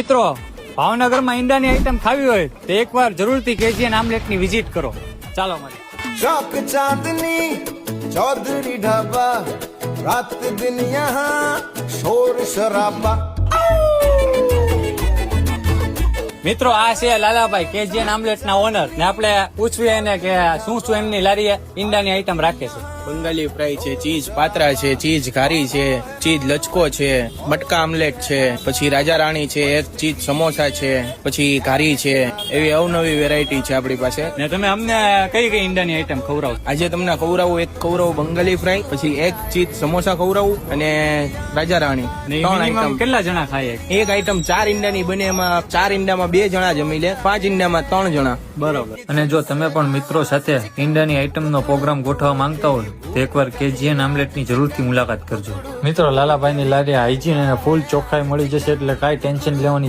મિત્રો ભાવનગરમાં ઈંડાની આઈટમ ખાવી હોય તો એકવાર જરૂરથી કેજીએન આમલેટ ની વિઝિટ કરો. ચાલો મળીએ. शौक चांदनी चौधरी ढाबा रात दिन यहाँ शोर शराबा. મિત્રો આ છે લાલાભાઈ કેજીએન આમલેટ ના ઓનર ને આપણે પૂછવીએ એને કે શું એમની લારીએ ઈંડાની આઈટમ રાખે છે. બંગાળી ફ્રાય છે, ચીઝ પાત્રા છે, ચીઝ ઘારી છે, ચીઝ લચકો છે, મટકા આમલેટ છે, પછી રાજા રાણી છે, એક ચીઝ સમોસા છે, પછી ઘારી છે, એવી અવનવી વેરાયટી છે આપણી પાસે. ને તમે અમને કઈ કઈ ઈંડાની આઈટમ ખવડાવો? આજે તમને ખવડાવું, એક ખવડાવું બંગાળી ફ્રાય, પછી એક ચીઝ સમોસા ખવડાવું અને રાજા રાણી. ને 3 minimum આઈટમ. કેટલા જણા ખાય? એક આઈટમ 4 ઈંડાની બને, એમાં 4 ઈંડામાં 2 જણા જમી લે, 5 ઈંડામાં 3 જણા. બરોબર. અને જો તમે પણ મિત્રો સાથે ઈંડાની આઈટમ નો પ્રોગ્રામ ગોઠવવા માંગતા હોય તો એકવાર કેજીએન આમલેટ ની જરૂરથી મુલાકાત કરજો. મિત્રો લાલાભાઈ ની લારી હાઇજીન અને ફૂલ ચોખ્ખાઈ મળી જશે એટલે કાંઈ ટેન્શન લેવાની